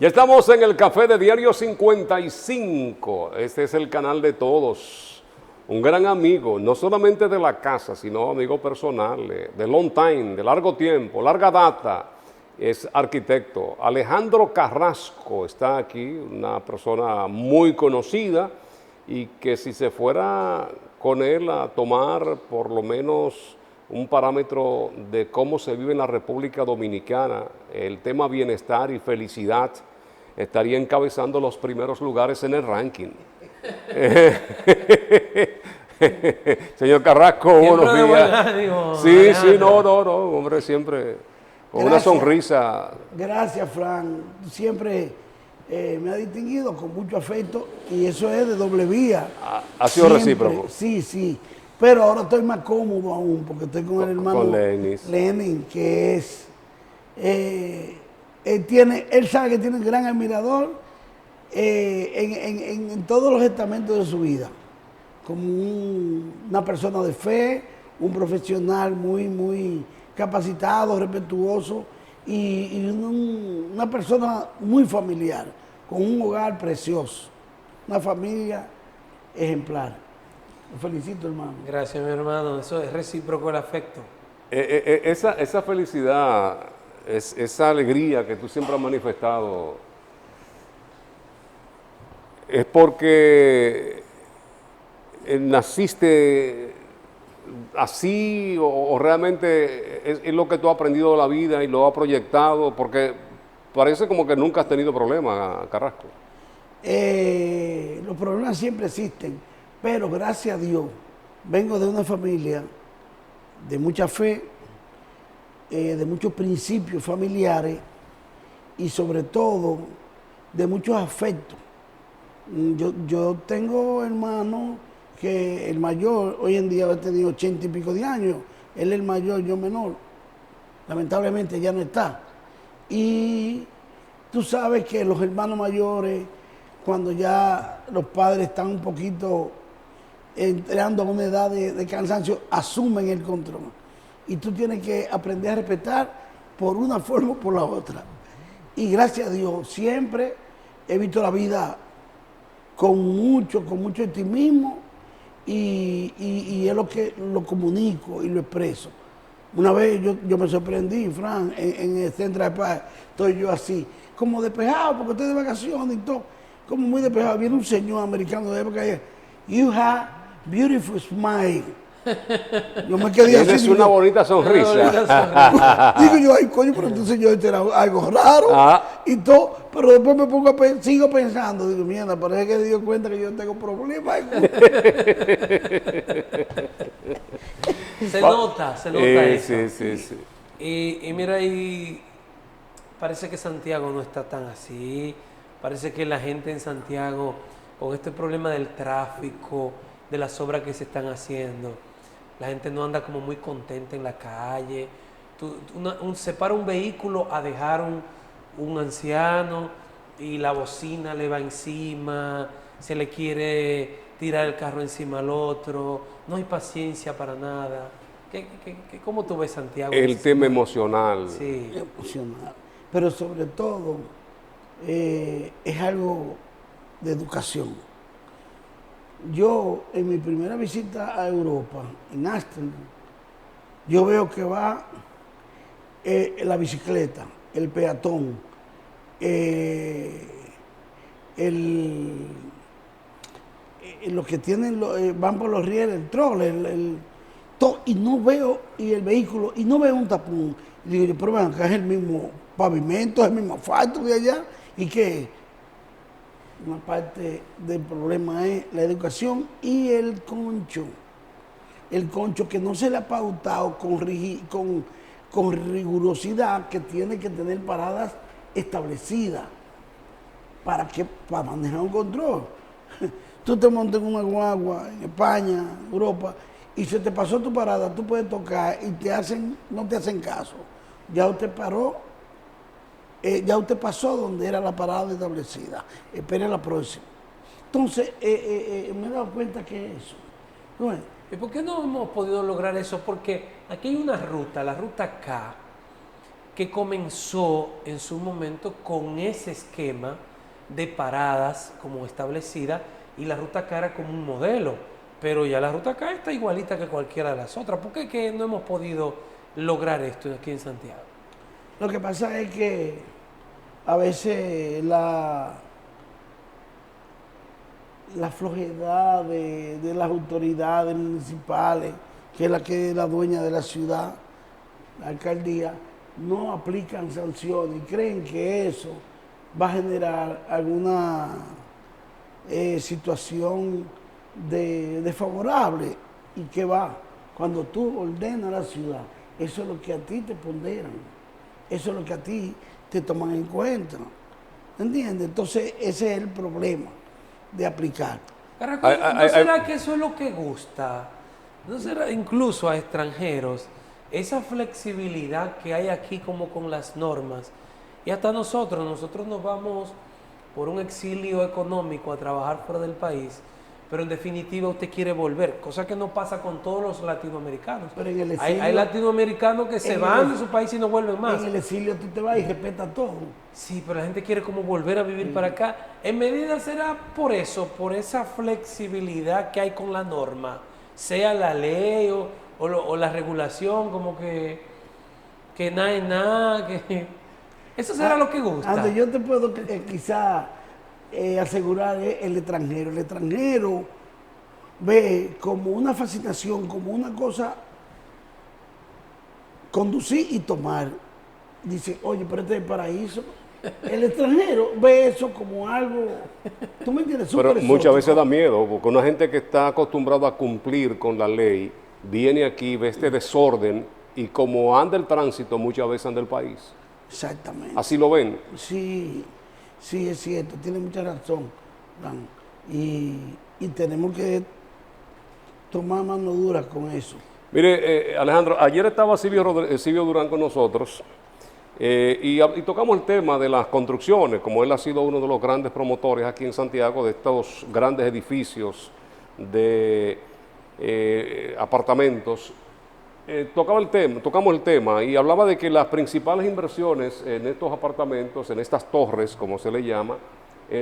Ya estamos en el Café de Diario 55. Este es el canal de todos. Un gran amigo, no solamente de la casa, sino amigo personal, de long time, de largo tiempo, larga data. Es arquitecto. Alejandro Carrasco está aquí, una persona muy conocida y que si se fuera con él a tomar por lo menos un parámetro de cómo se vive en la República Dominicana, el tema bienestar y felicidad, estaría encabezando los primeros lugares en el ranking. Señor Carrasco, buenos días. Sí, sí, no, hombre, siempre con una sonrisa. Gracias, Fran. Siempre me ha distinguido con mucho afecto y eso es de doble vía. Ha sido Siempre, recíproco. Sí, sí. Pero ahora estoy más cómodo aún porque estoy con el hermano Con Lenin, que es... él sabe que tiene un gran admirador en todos los estamentos de su vida. Como una persona de fe, un profesional muy capacitado, respetuoso y una persona muy familiar, con un hogar precioso, una familia ejemplar. Lo felicito, hermano. Gracias, mi hermano. Eso es recíproco el afecto. Esa felicidad, esa alegría que tú siempre has manifestado, es porque naciste así o realmente es lo que tú has aprendido de la vida y lo has proyectado, porque parece como que nunca has tenido problemas, Carrasco. Los problemas siempre existen, pero gracias a Dios vengo de una familia de mucha fe, de muchos principios familiares y sobre todo de muchos afectos. Yo tengo hermanos que el mayor hoy en día va a tener 80 y pico de años, él es el mayor, yo menor, lamentablemente ya no está. Y tú sabes que los hermanos mayores, cuando ya los padres están un poquito entrando a una edad de cansancio, asumen el control. Y tú tienes que aprender a respetar por una forma o por la otra. Y gracias a Dios, siempre he visto la vida con mucho optimismo y es lo que lo comunico y lo expreso. Una vez yo me sorprendí, Fran, en el Central Park, estoy yo así, como despejado, porque estoy de vacaciones y todo, como muy despejado. Viene un señor americano de época y you have beautiful smile. Yo me quedé así. Tienes una bonita sonrisa. Digo yo, ay coño, pero este señor este era algo raro y todo, pero después me pongo sigo pensando, digo, mierda, parece que se dio cuenta que yo tengo problemas. Se nota eso. Sí. Y mira, y parece que Santiago no está tan así. Parece que la gente en Santiago, con este problema del tráfico, de las obras que se están haciendo, la gente no anda como muy contenta en la calle. Se para un vehículo a dejar un anciano y la bocina le va encima, se le quiere tirar el carro encima al otro, no hay paciencia para nada. ¿Cómo tú ves Santiago? El tema emocional. Sí. Emocional. Pero sobre todo es algo de educación. Yo, en mi primera visita a Europa, en Ámsterdam, yo veo que va la bicicleta, el peatón, los que tienen van por los rieles, el troll, todo, y no veo, y el vehículo, y no veo un tapón. Y digo, pero vean, que es el mismo pavimento, es el mismo asfalto de allá, y que una parte del problema es la educación y el concho. El concho que no se le ha pautado con rigurosidad, que tiene que tener paradas establecidas para manejar un control. Tú te montas en una guagua en España, Europa, y se te pasó tu parada, tú puedes tocar y no te hacen caso. Ya usted paró. Ya usted pasó donde era la parada establecida, espere la próxima. Entonces, me he dado cuenta que eso. Bueno, ¿Y por qué no hemos podido lograr eso? Porque aquí hay una ruta, la ruta K, que comenzó en su momento con ese esquema de paradas como establecida y la ruta K era como un modelo, pero ya la ruta K está igualita que cualquiera de las otras. ¿Por qué es que no hemos podido lograr esto aquí en Santiago? Lo que pasa es que a veces la flojedad de las autoridades municipales, que es la dueña de la ciudad, la alcaldía, no aplican sanciones y creen que eso va a generar alguna situación desfavorable. ¿Y qué va? Cuando tú ordenas la ciudad, eso es lo que a ti te ponderan, eso es lo que a ti te toman en cuenta. ¿Entiendes? Entonces ese es el problema de aplicar. ¿No será que eso es lo que gusta? ¿No será incluso a extranjeros esa flexibilidad que hay aquí como con las normas? Y hasta nosotros nos vamos por un exilio económico a trabajar fuera del país, pero en definitiva usted quiere volver, cosa que no pasa con todos los latinoamericanos. Pero en el exilio, hay latinoamericanos que se van de su país y no vuelven más. En el exilio tú te vas y respetas todo. Sí, pero la gente quiere como volver a vivir para acá. En medida será por eso, por esa flexibilidad que hay con la norma, sea la ley o la regulación, como que nada es nada, que eso será lo que gusta. Antes yo te puedo quizá asegurar el extranjero. El extranjero ve como una fascinación, como una cosa, conducir y tomar. Dice, oye, pero este es el paraíso. El extranjero ve eso como algo, ¿tú me entiendes? Pero Súper muchas exótico. veces da miedo, porque una gente que está acostumbrada a cumplir con la ley, viene aquí, ve este desorden, y como anda el tránsito, muchas veces anda el país. Exactamente. Así lo ven. Sí, sí, es cierto, tiene mucha razón, Dan. Y tenemos que tomar mano dura con eso. Mire, Alejandro, ayer estaba Silvio Durán con nosotros y tocamos el tema de las construcciones, como él ha sido uno de los grandes promotores aquí en Santiago de estos grandes edificios de apartamentos. Tocamos el tema y hablaba de que las principales inversiones en estos apartamentos, en estas torres, como se le llama,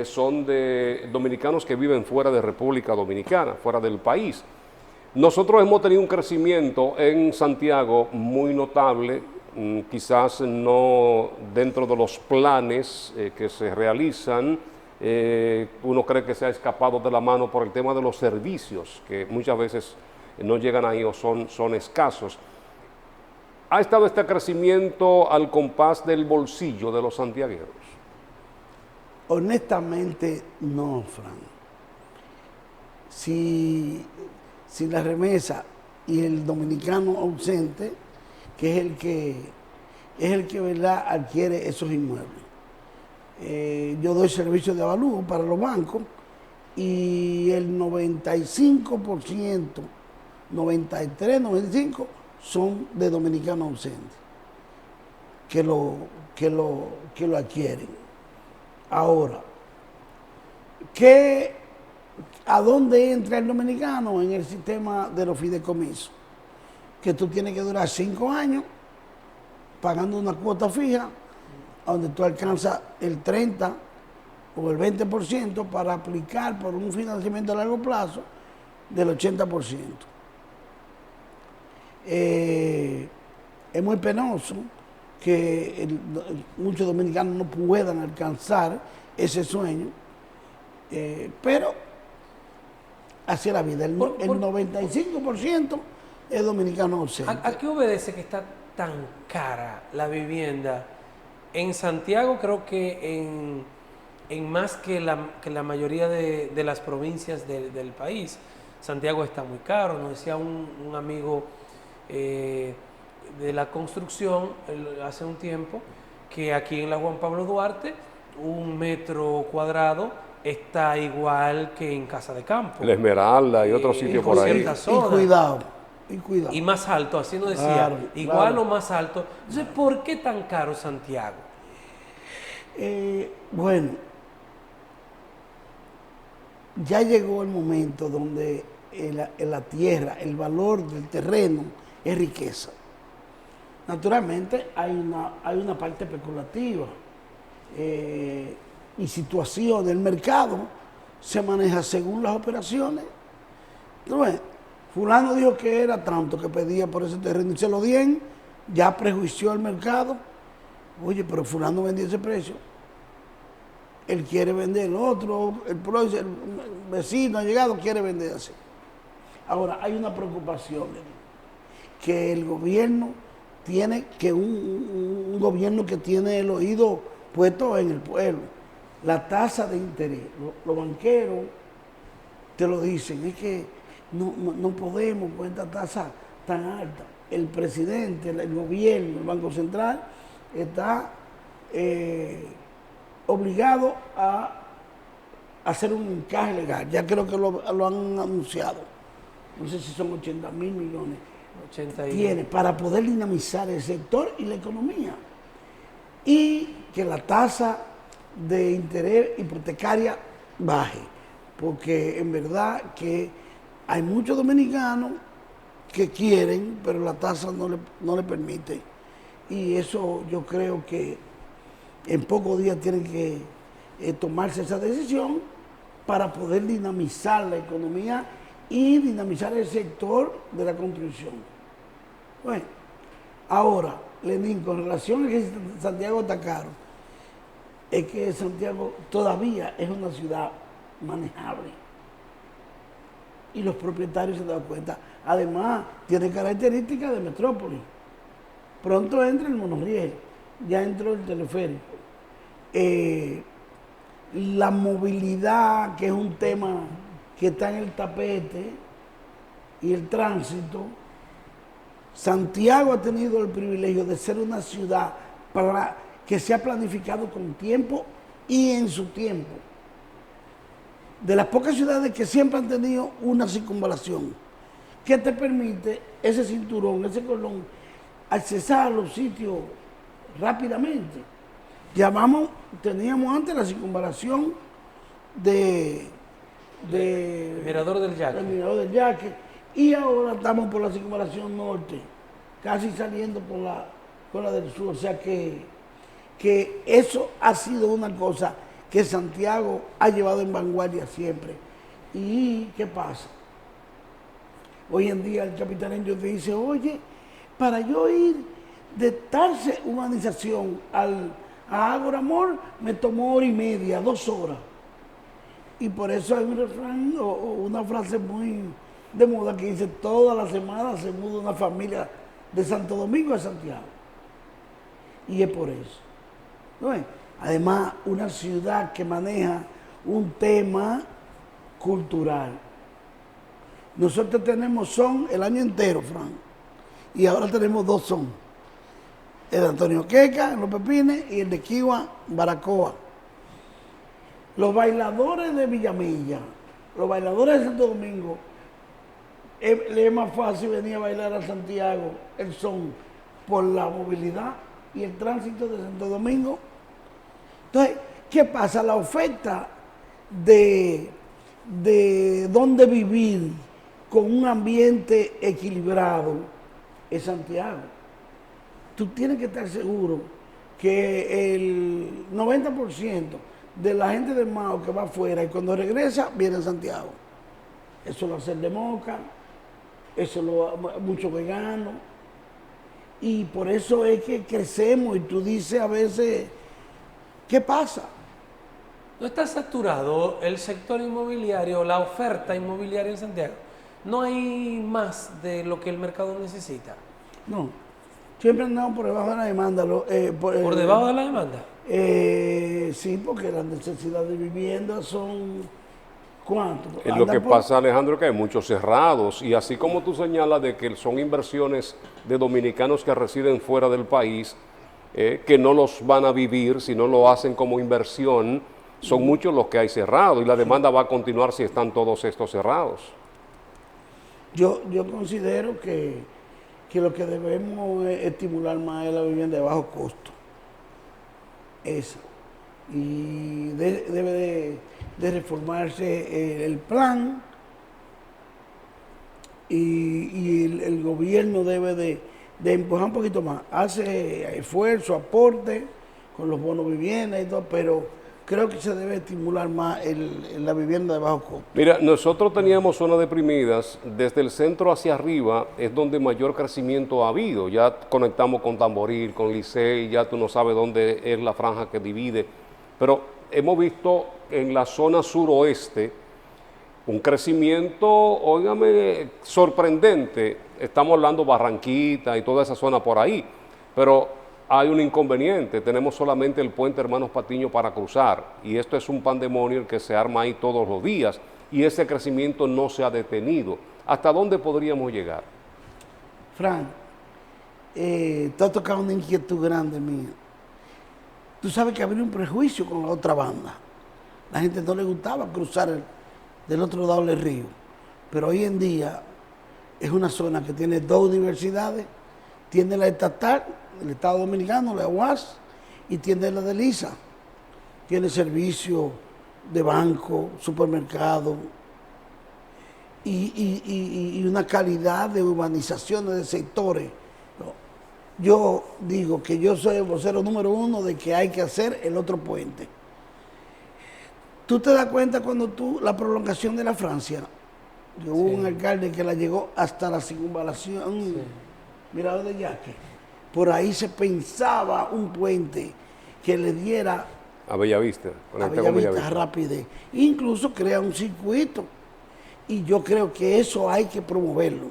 son de dominicanos que viven fuera de República Dominicana, fuera del país. Nosotros hemos tenido un crecimiento en Santiago muy notable, quizás no dentro de los planes que se realizan. Uno cree que se ha escapado de la mano por el tema de los servicios, que muchas veces no llegan ahí o son escasos. ¿Ha estado este crecimiento al compás del bolsillo de los santiagueros? Honestamente, no, Fran. Si la remesa y el dominicano ausente, que es el que ¿verdad? Adquiere esos inmuebles. Yo doy servicio de avalúo para los bancos y el 95%, 93, 95 son de dominicanos ausentes que lo adquieren. Ahora, ¿a dónde entra el dominicano? En el sistema de los fideicomisos, que tú tienes que durar 5 años pagando una cuota fija, donde tú alcanzas el 30 o el 20% para aplicar por un financiamiento a largo plazo del 80%. Es muy penoso que muchos dominicanos no puedan alcanzar ese sueño, pero así es la vida. El 95% es dominicano ausente. ¿A qué obedece que está tan cara la vivienda? En Santiago creo que en más que la mayoría de las provincias del país, Santiago está muy caro. Nos decía un amigo de la construcción hace un tiempo que aquí en la Juan Pablo Duarte 1 metro cuadrado está igual que en Casa de Campo. La Esmeralda y otros sitios por ahí. Y cuidado. Y más alto, así nos decía, Claro, igual claro. o más alto. Entonces, ¿por qué tan caro Santiago? Bueno, ya llegó el momento donde en la tierra, el valor del terreno es riqueza. Naturalmente hay una parte especulativa y situación del mercado se maneja según las operaciones. ¿No ves? Fulano dijo que era tanto que pedía por ese terreno y se lo dieron, ya prejuició el mercado. Oye, pero fulano vendió ese precio. Él quiere vender el otro, el vecino ha llegado, quiere vender así. Ahora, hay una preocupación que el gobierno tiene, que un gobierno que tiene el oído puesto en el pueblo. La tasa de interés, los banqueros te lo dicen, es que no podemos con esta tasa tan alta. El presidente, el gobierno, el Banco Central está obligado a hacer un encaje legal. Ya creo que lo han anunciado. No sé si son 80.000 millones. 80 Tiene para poder dinamizar el sector y la economía. Y que la tasa de interés hipotecaria baje. Porque en verdad que hay muchos dominicanos que quieren, pero la tasa no le permite. Y eso yo creo que en pocos días tienen que tomarse esa decisión para poder dinamizar la economía y dinamizar el sector de la construcción. Bueno, ahora, Lenín, con relación a que Santiago está caro, es que Santiago todavía es una ciudad manejable. Y los propietarios se dan cuenta. Además, tiene características de metrópoli. Pronto entra el monorriel, ya entró el teleférico. La movilidad, que es un tema que está en el tapete, y el tránsito. Santiago ha tenido el privilegio de ser una ciudad que se ha planificado con tiempo y en su tiempo. De las pocas ciudades que siempre han tenido una circunvalación, que te permite ese cinturón, ese cordón, accesar a los sitios rápidamente. Teníamos antes la circunvalación de Mirador del Yaque. El Mirador del Yaque, y ahora estamos por la circunvalación norte, casi saliendo por la del sur. O sea que eso ha sido una cosa que Santiago ha llevado en vanguardia siempre. ¿Y qué pasa? Hoy en día el capitaleño te dice, oye, para yo ir de tal urbanización a Ágora Mall me tomó 1 hora y media, 2 horas. Y por eso hay un refrán o una frase muy de moda que dice, toda la semana se muda una familia de Santo Domingo a Santiago. Y es por eso. ¿No es? Además, una ciudad que maneja un tema cultural. Nosotros tenemos son el año entero, Fran, y ahora tenemos 2 son. El de Antonio Queca, en Los Pepines, y el de Kiwa, Baracoa. Los bailadores de Villamella, los bailadores de Santo Domingo, le es más fácil venir a bailar a Santiago el son por la movilidad y el tránsito de Santo Domingo. Entonces, ¿qué pasa? La oferta de dónde vivir con un ambiente equilibrado es Santiago. Tú tienes que estar seguro que el 90% de la gente de Mao que va afuera y cuando regresa viene a Santiago. Eso lo hace el de Moca, eso muchos veganos. Y por eso es que crecemos y tú dices a veces, ¿qué pasa? ¿No está saturado el sector inmobiliario, la oferta inmobiliaria en Santiago? ¿No hay más de lo que el mercado necesita? No, siempre andamos por debajo de la demanda. ¿Por debajo de la demanda? Sí, porque las necesidades de vivienda son, ¿cuánto? Lo que pasa, Alejandro, que hay muchos cerrados, y así como tú señalas de que son inversiones de dominicanos que residen fuera del país, que no los van a vivir, si no lo hacen como inversión, son muchos los que hay cerrados, y la demanda va a continuar si están todos estos cerrados. Yo considero que lo que debemos estimular más es la vivienda de bajo costo. Esa. Y debe de reformarse el plan y el gobierno debe de empujar un poquito más. Hace esfuerzo, aporte con los bonos vivienda y todo, pero creo que se debe estimular más la vivienda de bajo costo. Mira, nosotros teníamos zonas deprimidas, desde el centro hacia arriba es donde mayor crecimiento ha habido. Ya conectamos con Tamboril, con Licey, ya tú no sabes dónde es la franja que divide, pero hemos visto en la zona suroeste un crecimiento, óigame, sorprendente. Estamos hablando Barranquita y toda esa zona por ahí, pero hay un inconveniente, tenemos solamente el puente Hermanos Patiño para cruzar y esto es un pandemonio que se arma ahí todos los días y ese crecimiento no se ha detenido. ¿Hasta dónde podríamos llegar? Frank, tú has tocado una inquietud grande mía. Tú sabes que había un prejuicio con la otra banda. La gente no le gustaba cruzar del otro lado del río, pero hoy en día es una zona que tiene 2 universidades, tiene la estatal, el Estado Dominicano, la UAS, y tiene la de Lisa. Tiene servicio de banco, supermercado y una calidad de urbanizaciones de sectores. Yo digo que yo soy el vocero número 1 de que hay que hacer el otro puente. Tú te das cuenta cuando la prolongación de la Francia, que hubo un alcalde que la llegó hasta la circunvalación, Mirador de Yaque. Por ahí se pensaba un puente que le diera A Bellavista, a Bellavista rapidez. Incluso crea un circuito. Y yo creo que eso hay que promoverlo.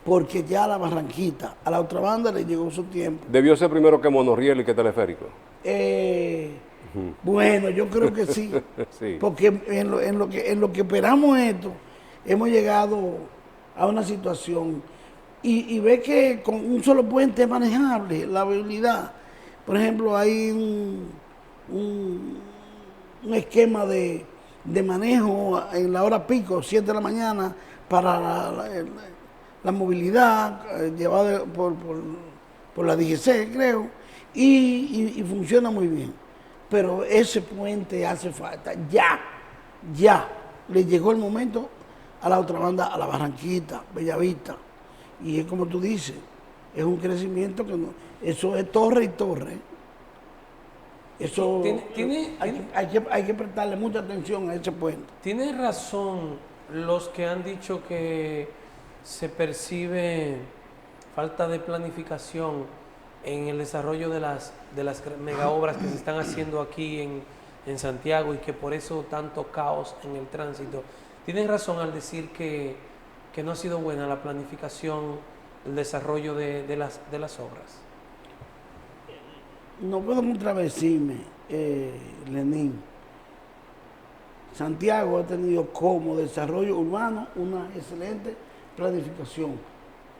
Porque ya a la Barranquita, a la otra banda le llegó su tiempo. Debió ser primero que monorriel y que teleférico. Bueno, yo creo que sí. Sí. Porque en lo que esperamos esto, hemos llegado a una situación y ve que con un solo puente es manejable la vialidad. Por ejemplo, hay un esquema de manejo en la hora pico, 7 de la mañana, para la movilidad llevada por la DGC, creo, y funciona muy bien. Pero ese puente hace falta, ya, le llegó el momento a la otra banda, a la Barranquita, Bellavista, y es como tú dices, es un crecimiento que no, eso es torre y torre. Eso hay que prestarle mucha atención a ese puente. Tiene razón los que han dicho que se percibe falta de planificación en el desarrollo de las mega obras que se están haciendo aquí en Santiago y que por eso tanto caos en el tránsito. Tienen razón al decir que no ha sido buena la planificación, el desarrollo de las obras. No puedo contradecirme, Lenín. Santiago ha tenido como desarrollo urbano una excelente planificación.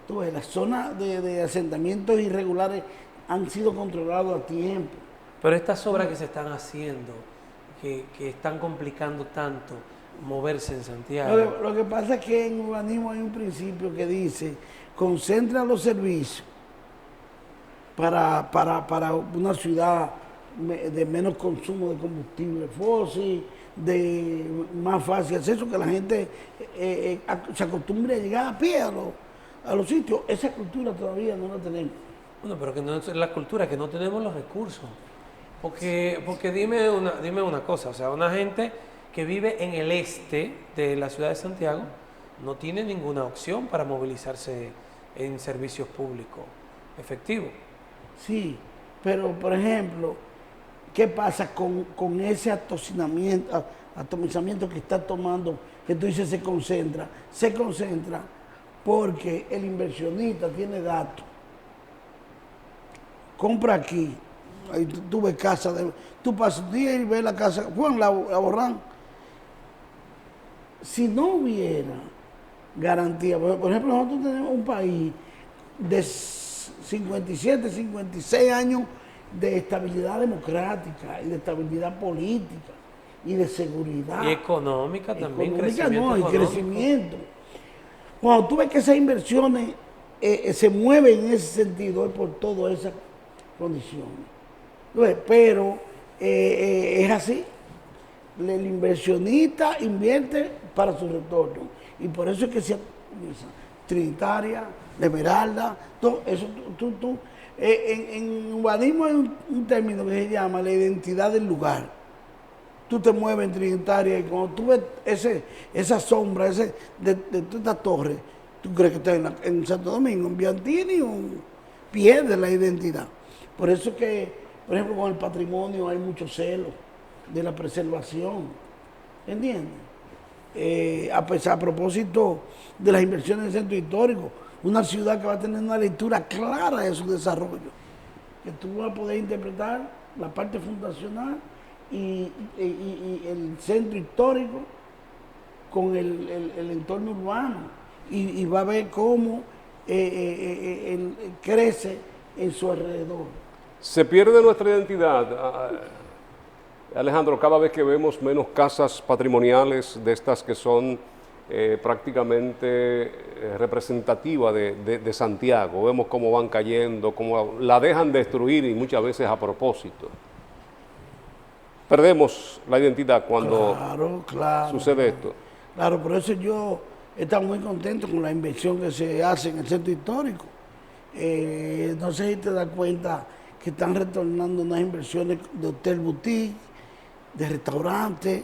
Tú ves, las zonas de asentamientos irregulares han sido controlados a tiempo. Pero estas obras que se están haciendo, que están complicando tanto moverse en Santiago. Lo que pasa es que en urbanismo hay un principio que dice, concentra los servicios para una ciudad de menos consumo de combustible fósil, de más fácil acceso, que la gente se acostumbre a llegar a pie a los sitios. Esa cultura todavía no la tenemos. Bueno, pero que no es la cultura, que no tenemos los recursos. Porque dime una cosa, o sea, una gente que vive en el este de la ciudad de Santiago no tiene ninguna opción para movilizarse en servicios públicos efectivos. Sí, pero por ejemplo, ¿qué pasa con ese atomizamiento que está tomando, que tú dices se concentra? Se concentra porque el inversionista tiene datos. Compra aquí, ahí tú ves casa, tú pasas un día y ves la casa, Juan la Borrán. Si no hubiera garantía, por ejemplo, nosotros tenemos un país de 57, 56 años de estabilidad democrática y de estabilidad política y de seguridad. Y económica también, crecimiento. Cuando tú ves que esas inversiones se mueven en ese sentido, es por todas esas condiciones. Pero es así. El inversionista invierte para su retorno. Y por eso es que se optimiza Trinitaria, la Esmeralda, todo eso, en urbanismo hay un término que se llama la identidad del lugar. Tú te mueves en Trinitaria y cuando tú ves esa sombra de esta torre, tú crees que estás en Santo Domingo, en Biantini, o pierdes la identidad. Por eso que, por ejemplo, con el patrimonio hay mucho celo de la preservación, ¿entiendes? A propósito de las inversiones en el centro histórico, una ciudad que va a tener una lectura clara de su desarrollo, que tú vas a poder interpretar la parte fundacional y el centro histórico con el entorno urbano y va a ver cómo crece en su alrededor. Se pierde nuestra identidad, Alejandro, cada vez que vemos menos casas patrimoniales de estas que son prácticamente representativas de Santiago. Vemos cómo van cayendo, cómo la dejan destruir y muchas veces a propósito. Perdemos la identidad cuando sucede esto. Claro, por eso yo he estado muy contento con la inversión que se hace en el centro histórico. No sé si te das cuenta que están retornando unas inversiones de hotel boutique, de restaurantes,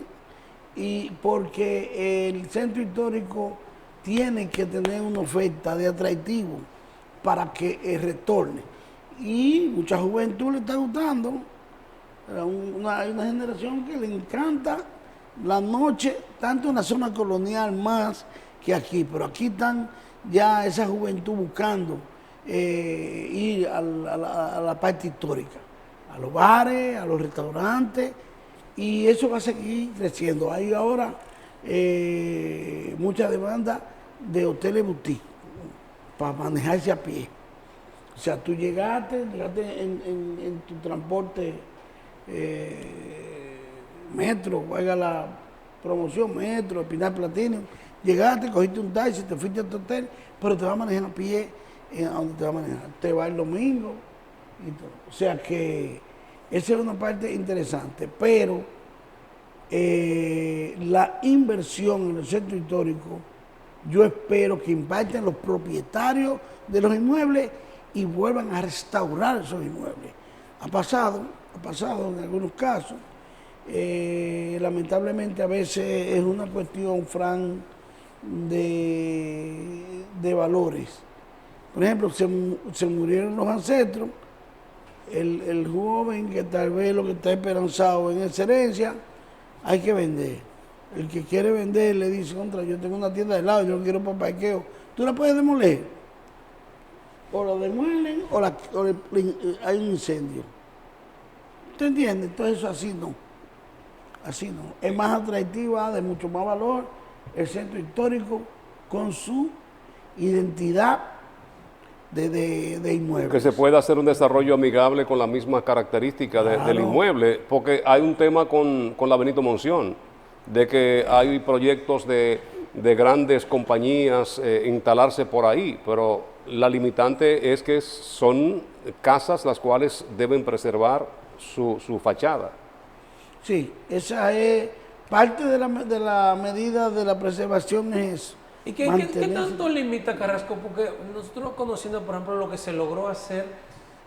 y porque el centro histórico tiene que tener una oferta de atractivo para que retorne. Y mucha juventud le está gustando. Hay una generación que le encanta la noche, tanto en la zona colonial más que aquí, pero aquí están ya esa juventud buscando ir a la parte histórica, a los bares, a los restaurantes, y eso va a seguir creciendo. Hay ahora mucha demanda de hoteles boutique para manejarse a pie. O sea, tú llegaste en tu transporte metro, valga la promoción, metro, Pinar Platino, llegaste, cogiste un taxi, te fuiste a tu hotel, pero te va a manejar a pie a donde te va a manejar. Te va el domingo y todo. O sea que esa es una parte interesante, pero la inversión en el centro histórico, yo espero que impacten los propietarios de los inmuebles y vuelvan a restaurar esos inmuebles. Ha pasado en algunos casos, lamentablemente a veces es una cuestión, Fran, de valores. Por ejemplo, se murieron los ancestros, el joven que tal vez lo que está esperanzado en esa herencia, hay que vender. El que quiere vender le dice, contra, yo tengo una tienda de helado, yo no quiero para parqueo. Tú la puedes demoler. O la demuelen o hay un incendio. ¿Usted entiende? Entonces eso así no. Así no. Es más atractiva, de mucho más valor, el centro histórico con su identidad de inmuebles. Que se pueda hacer un desarrollo amigable con las mismas características del inmueble, porque hay un tema con la Benito Monción, de que hay proyectos de grandes compañías instalarse por ahí, pero la limitante es que son casas las cuales deben preservar su fachada. Sí, esa es parte de la medida de la preservación, es eso. ¿Y qué tanto limita, Carrasco? Porque nosotros conociendo, por ejemplo, lo que se logró hacer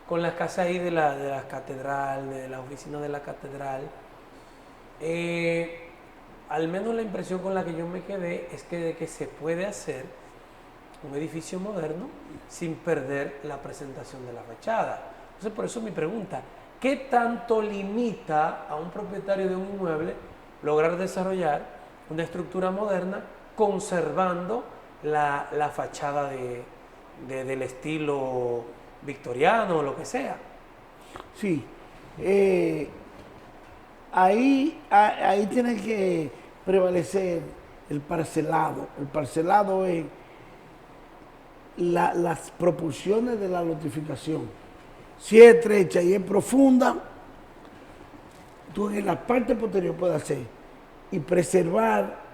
con las casas ahí de la catedral, de la oficina de la catedral, al menos la impresión con la que yo me quedé es que se puede hacer un edificio moderno sin perder la presentación de la fachada. Entonces, por eso mi pregunta, ¿qué tanto limita a un propietario de un inmueble lograr desarrollar una estructura moderna conservando la fachada del estilo victoriano o lo que sea? Sí, ahí tiene que prevalecer el parcelado. El parcelado es las proporciones de la lotificación. Si es estrecha y es profunda, tú en la parte posterior puedes hacer y preservar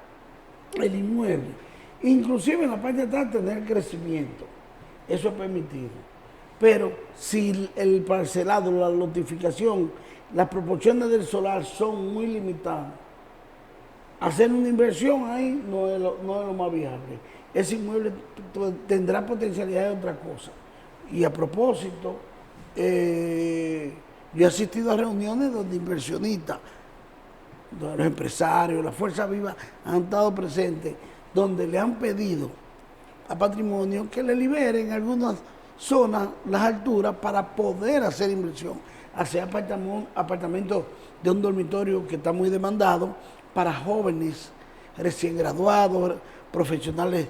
el inmueble. Inclusive en la parte de atrás tener crecimiento. Eso es permitido. Pero si el parcelado, la lotificación, las proporciones del solar son muy limitadas, hacer una inversión ahí no es lo más viable. ese inmueble tendrá potencialidad de otra cosa. Y a propósito, yo he asistido a reuniones donde inversionistas, donde los empresarios, la Fuerza Viva han estado presentes, donde le han pedido a Patrimonio que le liberen algunas zonas, las alturas, para poder hacer inversión, hacer apartamentos de un dormitorio que está muy demandado para jóvenes recién graduados, profesionales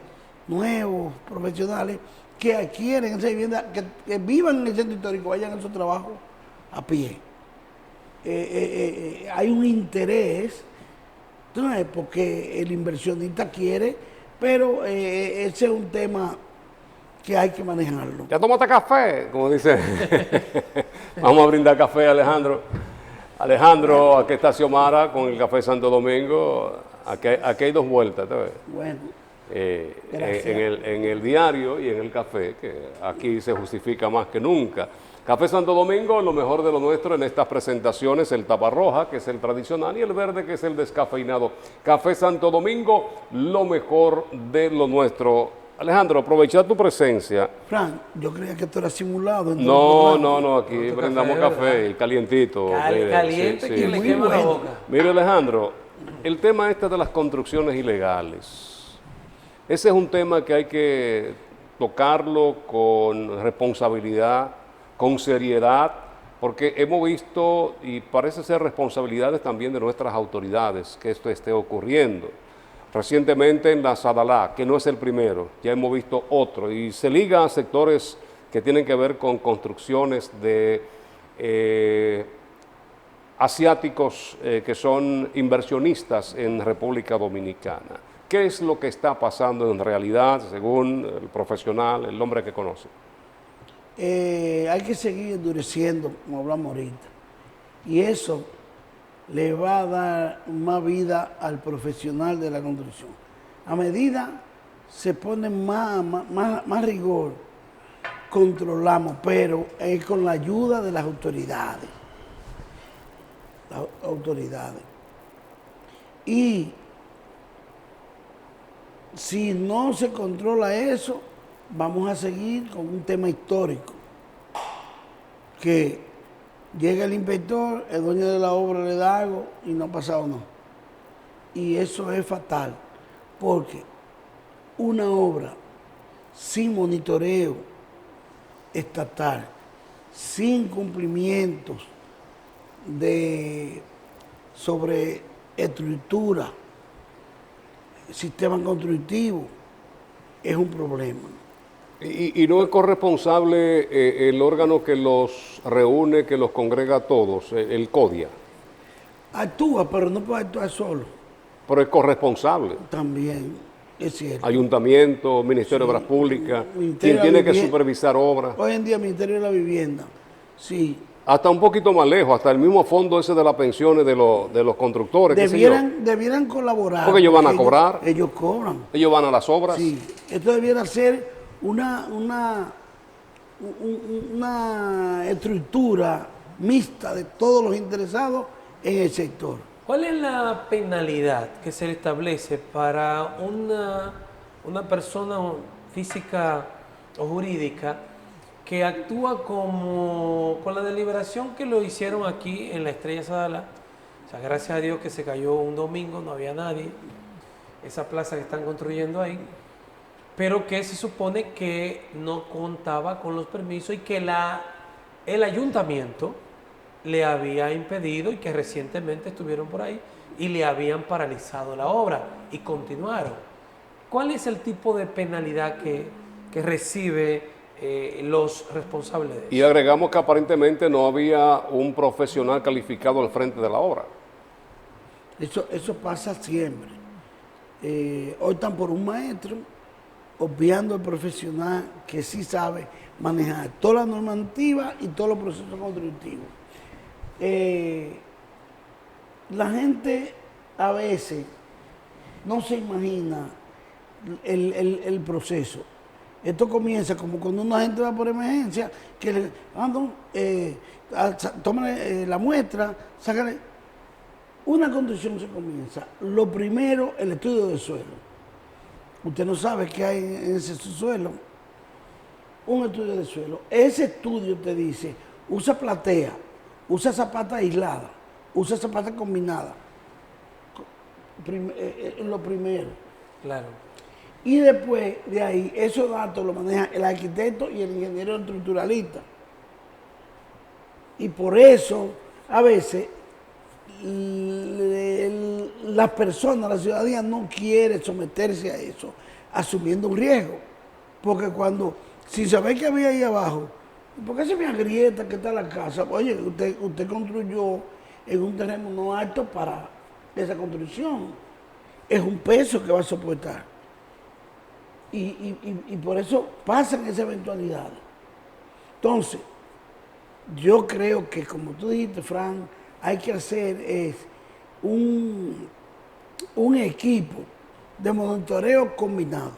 nuevos, profesionales que adquieren esa vivienda, que vivan en el centro histórico, vayan a su trabajo a pie. Hay un interés, ¿sabes? Porque el inversionista quiere, pero ese es un tema que hay que manejarlo. ¿Ya tomaste café? Como dice. Vamos a brindar café, Alejandro. Alejandro, aquí está Xiomara con el Café Santo Domingo. Aquí hay dos vueltas, ¿te ves? Bueno, en el diario y en el café, que aquí se justifica más que nunca. Café Santo Domingo, lo mejor de lo nuestro en estas presentaciones, el tapa roja, que es el tradicional, y el verde, que es el descafeinado. Café Santo Domingo, lo mejor de lo nuestro. Alejandro, aprovechar tu presencia. Frank, yo creía que esto era simulado. No, aquí brindamos café, calientito. Caliente, sí, que le muy quema la bueno. boca. Mire, Alejandro, el tema este de las construcciones ilegales, ese es un tema que hay que tocarlo con responsabilidad, con seriedad, porque hemos visto, y parece ser responsabilidades también de nuestras autoridades, que esto esté ocurriendo. Recientemente en la Sadalá, que no es el primero, ya hemos visto otro, y se liga a sectores que tienen que ver con construcciones de asiáticos que son inversionistas en República Dominicana. ¿Qué es lo que está pasando en realidad, según el profesional, el hombre que conoce? Hay que seguir endureciendo, como hablamos ahorita. Y eso le va a dar más vida al profesional de la construcción. A medida se pone más rigor, controlamos, pero es con la ayuda de las autoridades. Las autoridades. Y si no se controla eso, vamos a seguir con un tema histórico, que llega el inspector, el dueño de la obra le da algo y no ha pasado nada. Y eso es fatal, porque una obra sin monitoreo estatal, sin cumplimientos sobre estructura, sistema constructivo, es un problema. Y no es corresponsable el órgano que los reúne, que los congrega a todos, el CODIA. Actúa, pero no puede actuar solo. Pero es corresponsable. También, es cierto. Ayuntamiento, Ministerio de Obras Públicas, quien tiene que supervisar obras. Hoy en día, Ministerio de la Vivienda, sí. Hasta un poquito más lejos, hasta el mismo fondo ese de las pensiones de los constructores. Debieran colaborar. Porque ellos van a cobrar. Ellos cobran. Ellos van a las obras. Sí, esto debiera ser una estructura mixta de todos los interesados en el sector. ¿Cuál es la penalidad que se le establece para una persona física o jurídica que actúa con la deliberación que lo hicieron aquí en la Estrella Sadalá? O sea, gracias a Dios que se cayó un domingo, no había nadie, esa plaza que están construyendo ahí, pero que se supone que no contaba con los permisos y que el ayuntamiento le había impedido, y que recientemente estuvieron por ahí y le habían paralizado la obra y continuaron. ¿Cuál es el tipo de penalidad que recibe los responsables de eso? Y agregamos que aparentemente no había un profesional calificado al frente de la obra. Eso pasa siempre. Hoy están por un maestro, obviando al profesional que sí sabe manejar toda la normativa y todos los procesos constructivos. La gente a veces no se imagina el proceso. Esto comienza como cuando una gente va por emergencia, que le toman la muestra, sácale. Una construcción se comienza. Lo primero, el estudio del suelo. Usted no sabe qué hay en ese suelo. Un estudio de suelo. Ese estudio te dice, usa platea, usa zapata aislada, usa zapata combinada. Lo primero. Claro. Y después de ahí, esos datos los maneja el arquitecto y el ingeniero estructuralista. Y por eso, a veces, las personas, la ciudadanía no quiere someterse a eso, asumiendo un riesgo. Porque cuando, si sabe que había ahí abajo, ¿por qué se me agrieta que está la casa? Oye, usted construyó en un terreno no apto para esa construcción. Es un peso que va a soportar. Y por eso pasan esas eventualidades. Entonces, yo creo que, como tú dijiste, Fran, hay que hacer un equipo de monitoreo combinado.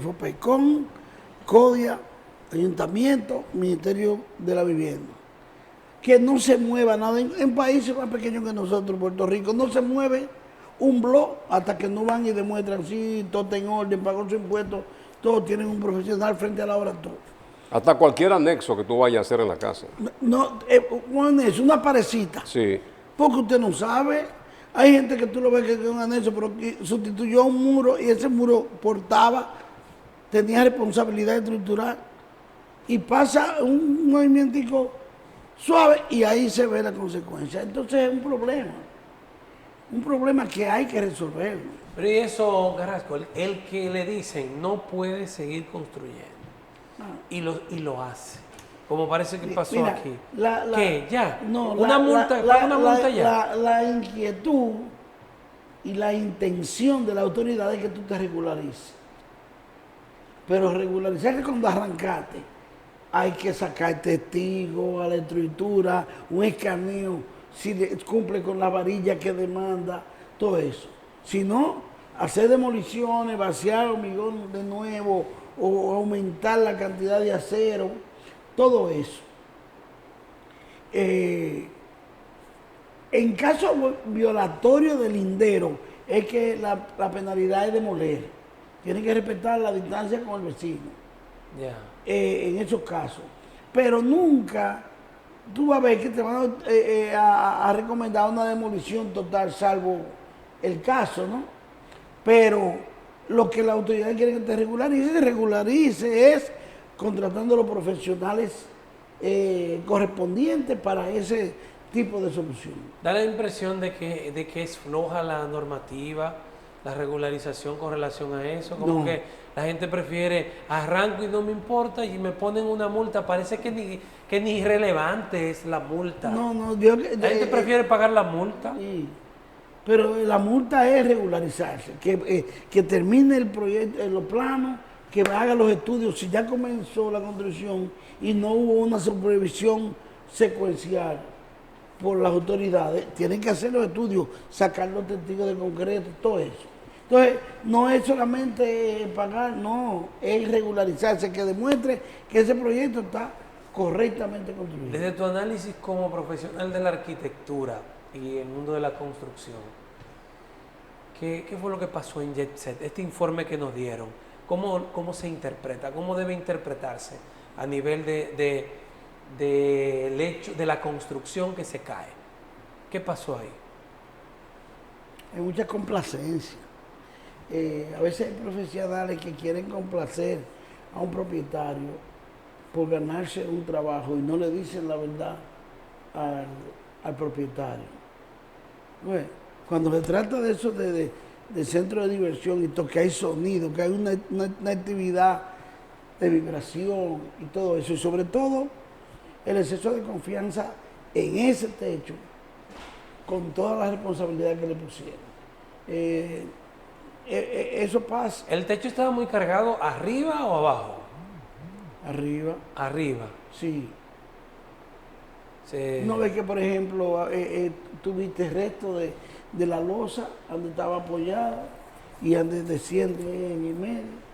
FOPECON, CODIA, Ayuntamiento, Ministerio de la Vivienda. Que no se mueva nada. En países más pequeños que nosotros, Puerto Rico, no se mueve un blog hasta que no van y demuestran si todo está en orden, pagó su impuesto, todos tienen un profesional frente a la obra, todo. Hasta cualquier anexo que tú vayas a hacer en la casa. No, es una parecita. Sí. Porque usted no sabe. Hay gente que tú lo ves que es un anexo, pero que sustituyó un muro y ese muro tenía responsabilidad estructural. Y pasa un movimiento suave y ahí se ve la consecuencia. Entonces es un problema que hay que resolver. Pero y eso, Carrasco, el que le dicen no puede seguir construyendo y lo hace. Como parece que pasó Mira, aquí. ¿Qué? ¿Ya? No, ¿Una multa ya? La inquietud y la intención de la autoridad es que tú te regularices. Pero regularizar cuando arrancaste, hay que sacar testigos a la estructura, un escaneo, si cumple con la varilla que demanda, todo eso. Si no, hacer demoliciones, vaciar hormigón de nuevo o aumentar la cantidad de acero, todo eso. En caso violatorio del lindero, es que la penalidad es demoler. Tienen que respetar la distancia con el vecino. Ya. En esos casos. Pero nunca tú vas a ver que te van a recomendar una demolición total, salvo el caso, ¿no? Pero lo que la autoridad quiere que te regularice es contratando a los profesionales correspondientes para ese tipo de solución. Da la impresión de que es floja la normativa, la regularización con relación a eso, como No. que la gente prefiere arranco y no me importa y me ponen una multa, parece que ni irrelevante es la multa. No, La gente prefiere pagar la multa. Sí. Pero la multa es regularizarse, que termine el proyecto, los planos, que haga los estudios, si ya comenzó la construcción y no hubo una supervisión secuencial por las autoridades, tienen que hacer los estudios, sacar los testigos de concreto, todo eso. Entonces, no es solamente pagar, no, es regularizarse, que demuestre que ese proyecto está correctamente construido. Desde tu análisis como profesional de la arquitectura y el mundo de la construcción, ¿qué fue lo que pasó en Jet Set? Este informe que nos dieron, ¿cómo se interpreta? ¿Cómo debe interpretarse a nivel del hecho de la construcción que se cae? ¿Qué pasó ahí? Hay mucha complacencia. A veces hay profesionales que quieren complacer a un propietario por ganarse un trabajo y no le dicen la verdad al propietario. Bueno, cuando se trata de eso de centro de diversión y todo, que hay sonido, que hay una actividad de vibración y todo eso, y sobre todo el exceso de confianza en ese techo con todas las responsabilidades que le pusieron. Eso pasa. ¿El techo estaba muy cargado arriba o abajo? Arriba. Arriba. Sí. Se- No ves que, por ejemplo, tuviste el resto de la losa donde estaba apoyada y donde desciende en el medio.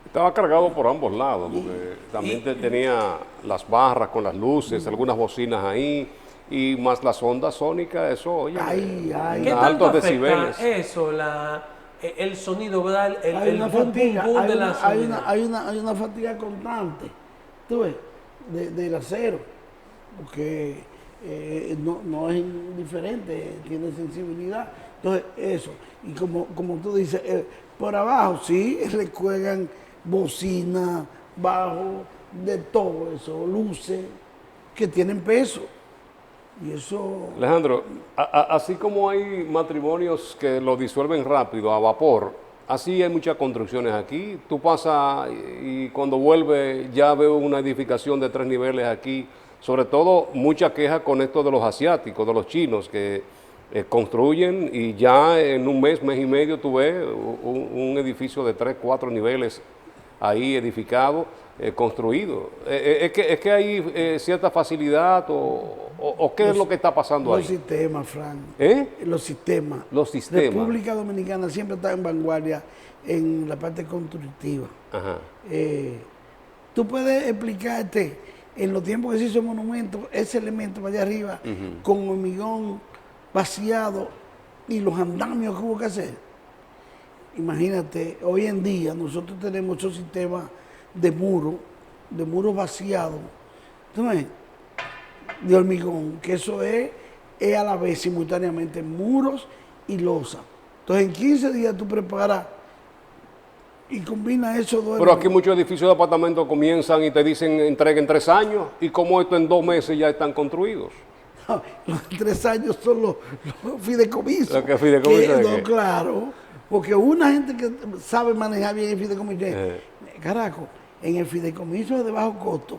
Estaba cargado por ambos lados, porque también tenía las barras con las luces, algunas bocinas ahí, y más las ondas sónicas, eso, oye, ¿Qué a tanto altos afecta decibeles. eso, el sonido, ¿verdad? Hay una boom, fatiga, boom, boom hay de la una, hay, sonido. una, hay, una, hay una fatiga constante, tú ves, del acero, porque no es indiferente, tiene sensibilidad. Entonces, eso, y como tú dices, por abajo sí le cuelgan bocina, bajo, de todo eso, luces que tienen peso. Y eso, Alejandro, así como hay matrimonios que lo disuelven rápido, a vapor, así hay muchas construcciones aquí. Tú pasas y cuando vuelves ya veo una edificación de 3 niveles aquí. Sobre todo mucha queja con esto de los asiáticos, de los chinos, que construyen y ya en un mes, mes y medio tú ves un edificio de 3, 4 niveles ahí edificado, construido. Es que hay cierta facilidad o qué es lo que está pasando los ahí. sistemas, Frank, ¿Eh? los sistemas. Los sistemas. República Dominicana siempre está en vanguardia en la parte constructiva. Ajá. Tú puedes explicarte en los tiempos que se hizo el monumento, ese elemento allá arriba, con hormigón vaciado y los andamios que hubo que hacer. Imagínate, hoy en día nosotros tenemos esos sistemas de muros vaciados, ¿tú ves? De hormigón, que eso es a la vez simultáneamente muros y losa. Entonces en 15 días tú preparas y combinas esos dos. Pero aquí muchos edificios de apartamentos comienzan y te dicen entrega en 3 años y como esto en 2 meses ya están construidos. No, los 3 años son los fideicomisos. ¿Lo que fideicomiso de No, qué? claro, porque una gente que sabe manejar bien el fideicomiso, carajo, en el fideicomiso de bajo costo,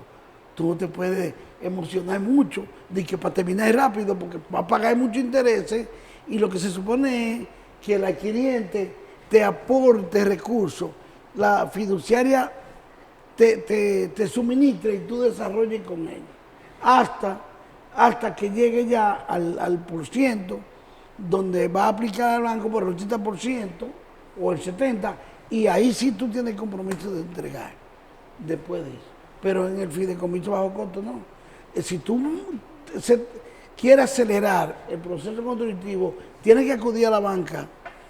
tú no te puedes emocionar mucho de que para terminar rápido, porque va a pagar muchos intereses y lo que se supone es que el adquiriente te aporte recursos, la fiduciaria te suministra y tú desarrolles con ella. Hasta que llegue ya al por ciento, donde va a aplicar al banco por el 80% o el 70%, y ahí sí tú tienes compromiso de entregar después de eso. Pero en el fideicomiso bajo costo no. Si tú quieres acelerar el proceso constructivo, tienes que acudir a la banca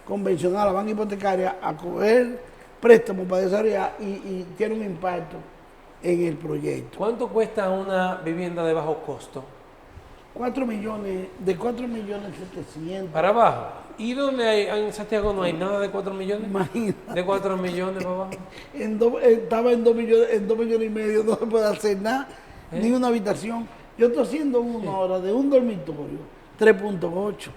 convencional, a la banca hipotecaria, a coger préstamos para desarrollar y tiene un impacto en el proyecto. ¿Cuánto cuesta una vivienda de bajo costo? 4 millones, de 4 millones 700. Para abajo. ¿Y dónde hay? En Santiago no hay nada de 4 millones. Imagínate. De 4 millones para abajo. Estaba en 2 millones y medio, no se puede hacer nada, ni una habitación. Yo estoy haciendo una hora de un dormitorio, 3.8,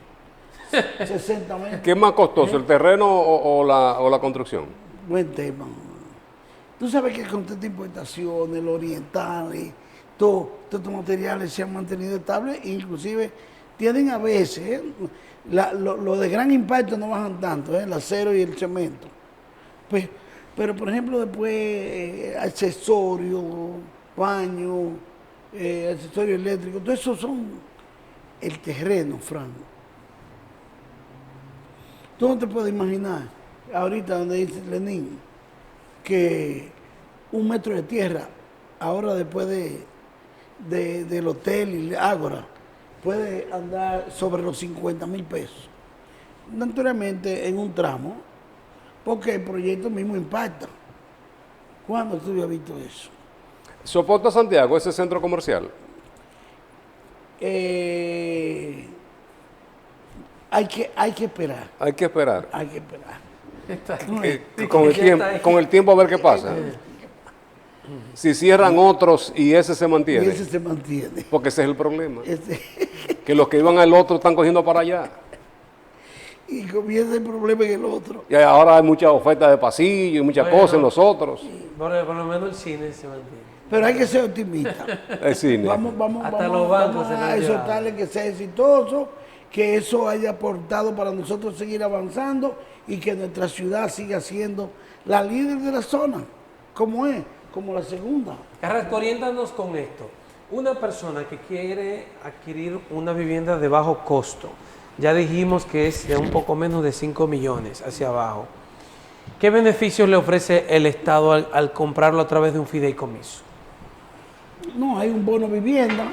60 metros. ¿Qué es más costoso, el terreno o la construcción? Buen tema. Tú sabes que con estas importaciones, los orientales, todos estos materiales se han mantenido estables, inclusive tienen a veces, lo de gran impacto no bajan tanto, el acero y el cemento. Pero por ejemplo después accesorios, baños, accesorios eléctricos, todo eso son el terreno, Franco. Tú no te puedes imaginar, ahorita donde dice Lenín, que 1 metro de tierra, ahora después del hotel y Ágora, puede andar sobre los 50,000 pesos. Naturalmente en un tramo, porque el proyecto mismo impacta. ¿Cuándo tú habías visto eso? ¿Soporta Santiago ese centro comercial? Hay que esperar. Hay que esperar. Hay que esperar. Con el tiempo a ver qué pasa. Si cierran otros y ese se Y mantiene. ese se mantiene. Porque ese es el problema. Ese- Que los que iban al otro están cogiendo para allá. y comienza el problema en el otro. Y ahora hay muchas ofertas de pasillo y muchas Bueno. cosas en los otros. Por lo menos el cine se mantiene. Pero hay que ser optimista. El cine. Hasta los bancos se lo a han llevado. exhortarle que sea exitoso, que eso haya aportado para nosotros seguir avanzando y que nuestra ciudad siga siendo la líder de la zona, como es, como la segunda. Carrasco, oriéntanos con esto. Una persona que quiere adquirir una vivienda de bajo costo, ya dijimos que es de un poco menos de 5 millones hacia abajo. ¿Qué beneficios le ofrece el Estado al comprarlo a través de un fideicomiso? No, hay un bono vivienda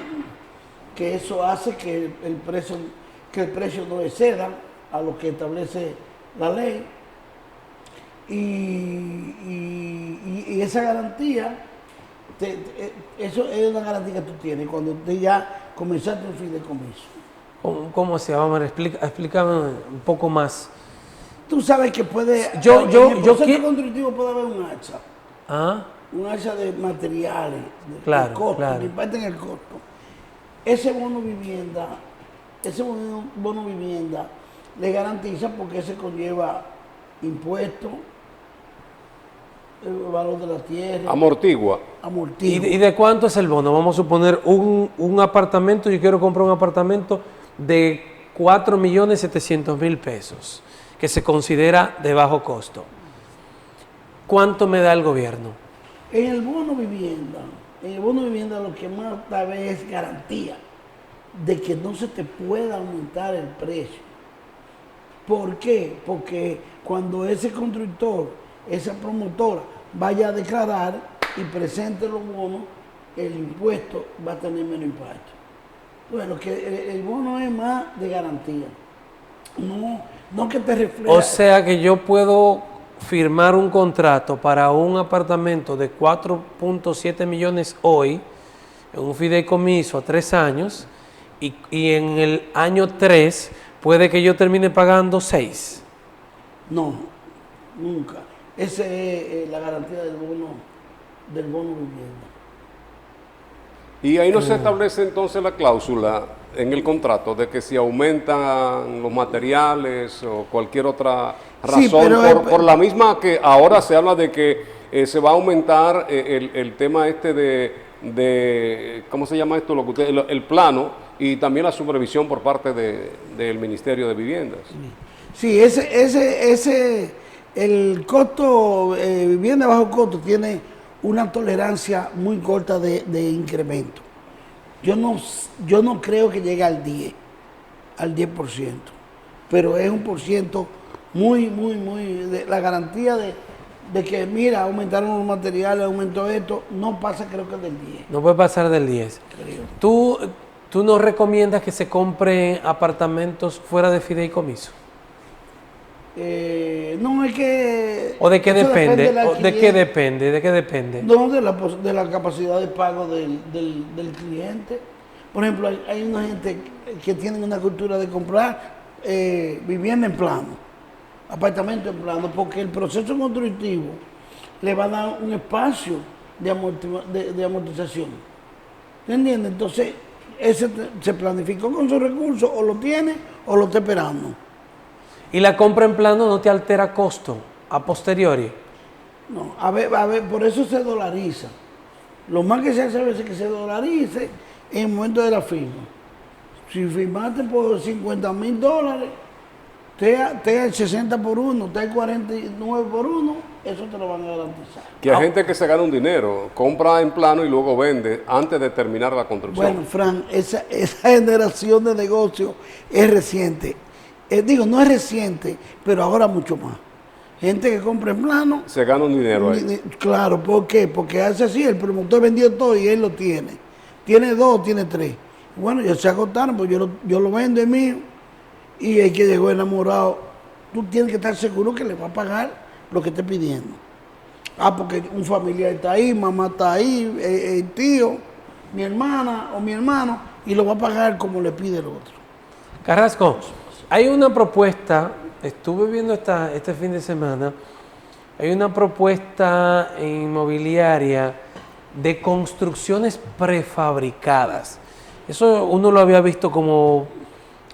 que eso hace que el precio no exceda a lo que establece la ley. Y esa garantía, eso es una garantía que tú tienes cuando tú ya comenzaste un fideicomiso. ¿Cómo se llama? Explícame un poco más. Tú sabes que puede, en el proceso constructivo puede haber un alza. ¿Ah? Un alza de materiales, Claro, de costo, claro. que impacten el costo. Ese bono vivienda le garantiza porque ese conlleva impuestos, el valor de la tierra, Amortigua. amortigua. ¿Y de cuánto es el bono? Vamos a suponer un apartamento, yo quiero comprar un apartamento de 4.700.000 pesos, que se considera de bajo costo. ¿Cuánto me da el gobierno? En el bono vivienda lo que más tal vez es garantía de que no se te pueda aumentar el precio. ¿Por qué? Porque cuando ese constructor, esa promotora vaya a declarar y presente los bonos, el impuesto va a tener menos impacto. Bueno, que el bono es más de garantía. No que te refleje. O sea que yo puedo firmar un contrato para un apartamento de 4.7 millones hoy, en un fideicomiso a 3 años, y en el año 3 puede que yo termine pagando 6. No, nunca. Esa es la garantía del bono vivienda. Y ahí no se establece entonces la cláusula en el contrato de que si aumentan los materiales o cualquier otra razón, Sí, pero por la misma que ahora se habla de que se va a aumentar el tema este de ¿cómo se llama esto? Lo que el plano y también la supervisión por parte del Ministerio de Viviendas. Sí, el costo, vivienda de bajo costo tiene una tolerancia muy corta de incremento. Yo no creo que llegue al 10%, pero es un por ciento muy, la garantía de que, mira, aumentaron los materiales, aumentó esto, no pasa creo que del 10. No puede pasar del 10. Creo. ¿Tú no recomiendas que se compren apartamentos fuera de fideicomiso? No, es que... ¿O de qué eso depende? del ¿O ¿De qué adquiriente. depende? ¿De qué depende? No, de la capacidad de pago del cliente. Por ejemplo, hay una gente que tiene una cultura de comprar vivienda en plano, apartamento en plano, porque el proceso constructivo le va a dar un espacio de amortización. ¿Te entiendes? Entonces, ese se planificó con sus recursos, o lo tiene o lo está esperando. ¿Y la compra en plano no te altera costo a posteriori? No, a ver, por eso se dolariza. Lo más que se hace a veces es que se dolarice en el momento de la firma. Si firmaste por $50,000, te el 60 por 1, te el 49 por 1, eso te lo van a garantizar. Que hay gente que se gana un dinero, compra en plano y luego vende antes de terminar la construcción. Bueno, Fran, esa generación de negocio es reciente. No es reciente, pero ahora mucho más. Gente que compra en plano. Se gana un dinero ahí. Claro, ¿por qué? Porque hace así, el promotor vendió todo y él lo tiene. Tiene 2, tiene 3. Bueno, ya se agotaron, pues yo lo vendo, es mío. Y el que llegó enamorado, tú tienes que estar seguro que le va a pagar lo que esté pidiendo. Porque un familiar está ahí, mamá está ahí, el tío, mi hermana o mi hermano, y lo va a pagar como le pide el otro. Carrasco, hay una propuesta, estuve viendo este fin de semana, hay una propuesta inmobiliaria de construcciones prefabricadas. Eso uno lo había visto como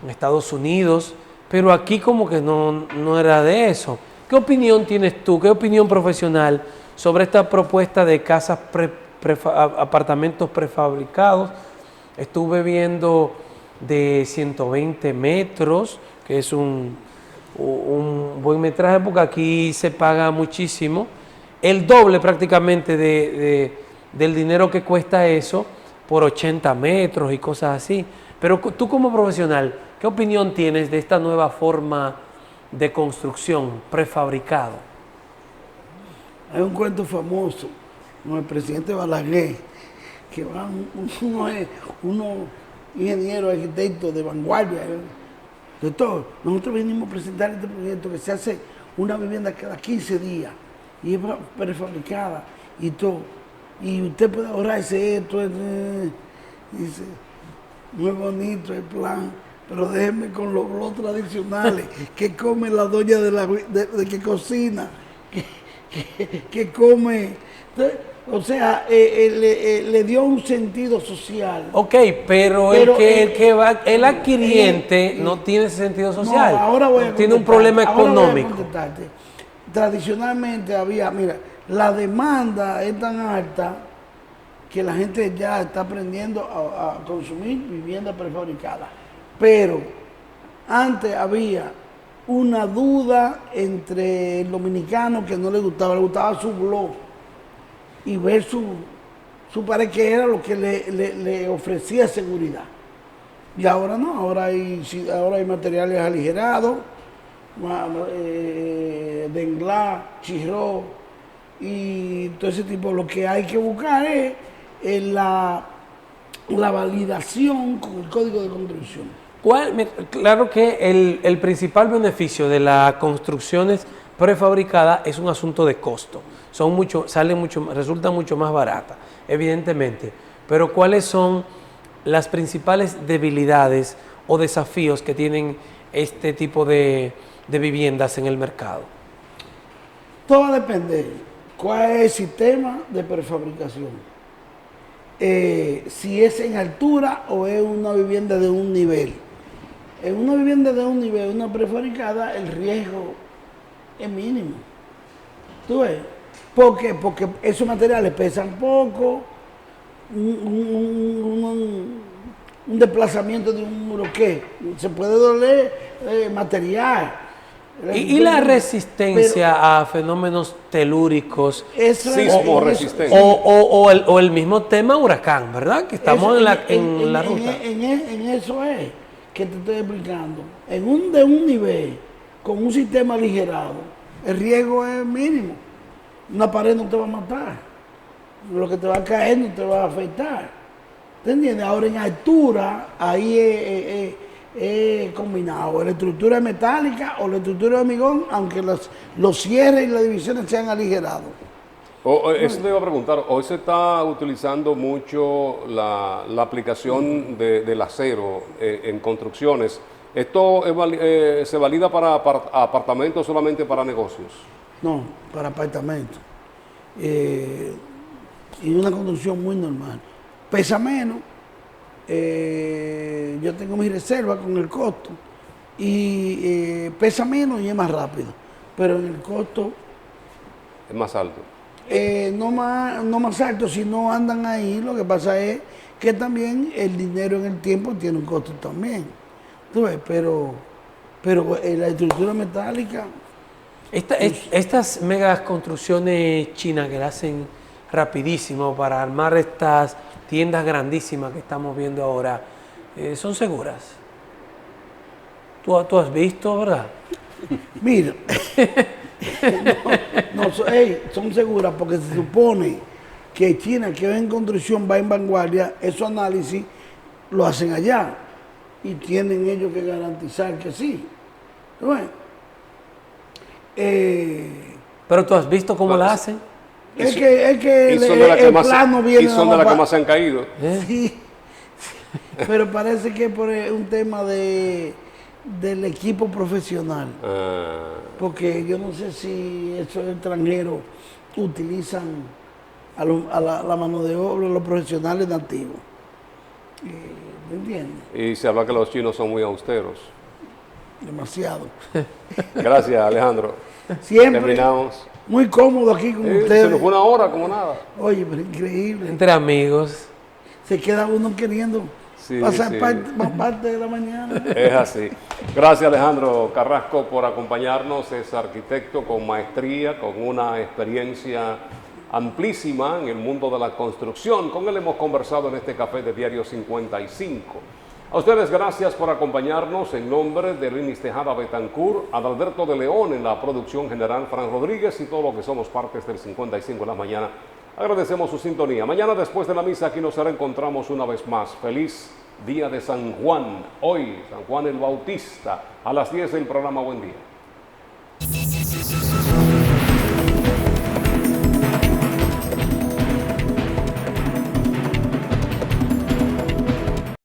en Estados Unidos, pero aquí como que no era de eso. ¿Qué opinión tienes tú, qué opinión profesional sobre esta propuesta de casas, apartamentos prefabricados? Estuve viendo de 120 metros, que es un buen metraje, porque aquí se paga muchísimo, el doble prácticamente del dinero que cuesta eso, por 80 metros y cosas así. Pero tú como profesional, ¿qué opinión tienes de esta nueva forma de construcción prefabricado? Hay un cuento famoso con el presidente Balaguer, que van unos ingenieros, arquitectos de vanguardia, de todo. Nosotros venimos a presentar este proyecto que se hace una vivienda cada 15 días y es prefabricada y todo. Y usted puede ahorrarse esto, dice, muy bonito el plan, pero déjeme con los tradicionales que come la doña de que cocina, que come. Entonces, o sea, le dio un sentido social. Ok, pero el adquiriente no tiene ese sentido social. No, ahora voy a tiene un problema económico. Tradicionalmente había, mira, la demanda es tan alta que la gente ya está aprendiendo a consumir vivienda prefabricada. Pero antes había una duda entre el dominicano que no le gustaba su blog y ver su pared, que era lo que le ofrecía seguridad. Y ahora no, ahora hay materiales aligerados, de englas, chirró y todo ese tipo. Lo que hay que buscar es la validación con el código de construcción. Claro que el principal beneficio de las construcciones prefabricadas es un asunto de costo. Resultan mucho más baratas, evidentemente. Pero ¿cuáles son las principales debilidades o desafíos que tienen este tipo de viviendas en el mercado? Todo va a depender cuál es el sistema de prefabricación. Si es en altura o es una vivienda de un nivel. En una vivienda de un nivel, una prefabricada, el riesgo es mínimo. ¿Tú ves? ¿Por qué? Porque esos materiales pesan poco, un desplazamiento de un muro que se puede doler material. ¿Y la resistencia a fenómenos telúricos? Sismo resistente. O el mismo tema huracán, ¿verdad? Que estamos en la ruta. En eso es que te estoy explicando. De un nivel, con un sistema aligerado, el riesgo es mínimo. Una pared no te va a matar. Lo que te va a caer no te va a afectar. ¿Te entiendes? Ahora en altura, ahí es combinado. La estructura es metálica o la estructura de hormigón, aunque los cierres y las divisiones sean aligerados. Eso te iba a preguntar, hoy se está utilizando mucho la aplicación del acero en construcciones. ¿Esto se valida para apartamentos o solamente para negocios? No, para apartamentos. Y una construcción muy normal. Pesa menos. Yo tengo mis reservas con el costo. Y pesa menos y es más rápido. Pero en el costo... Es más alto. No más alto, si no andan ahí. Lo que pasa es que también el dinero en el tiempo tiene un costo también. ¿Tú ves? Pero la estructura metálica... Estas megas construcciones chinas que la hacen rapidísimo para armar estas tiendas grandísimas que estamos viendo ahora, ¿son seguras? ¿Tú has visto, verdad? Mira, son seguras porque se supone que China, que va en construcción, va en vanguardia, esos análisis lo hacen allá y tienen ellos que garantizar que sí. ¿Tú ves? Pero tú has visto cómo la hacen. Es que el plano viene. Y son de las que más se han caído. Sí, pero parece que es por un tema del equipo profesional. Porque yo no sé si esos extranjeros utilizan a la mano de obra, los profesionales nativos. ¿Me entiendes? Y se habla que los chinos son muy austeros. Demasiado. Gracias, Alejandro. Siempre. Terminamos. Muy cómodo aquí con ustedes. Se nos fue una hora como nada. Oye, pero increíble. Entre amigos. Se queda uno queriendo pasar parte de la mañana. Es así. Gracias, Alejandro Carrasco, por acompañarnos. Es arquitecto con maestría, con una experiencia amplísima en el mundo de la construcción. Con él hemos conversado en este café de Diario 55. A ustedes gracias por acompañarnos en nombre de Linis Tejada Betancourt, Adalberto de León en la producción general, Fran Rodríguez y todo lo que somos partes del 55 en la mañana. Agradecemos su sintonía. Mañana después de la misa aquí nos reencontramos una vez más. Feliz día de San Juan. Hoy, San Juan el Bautista, a las 10 el programa Buen Día.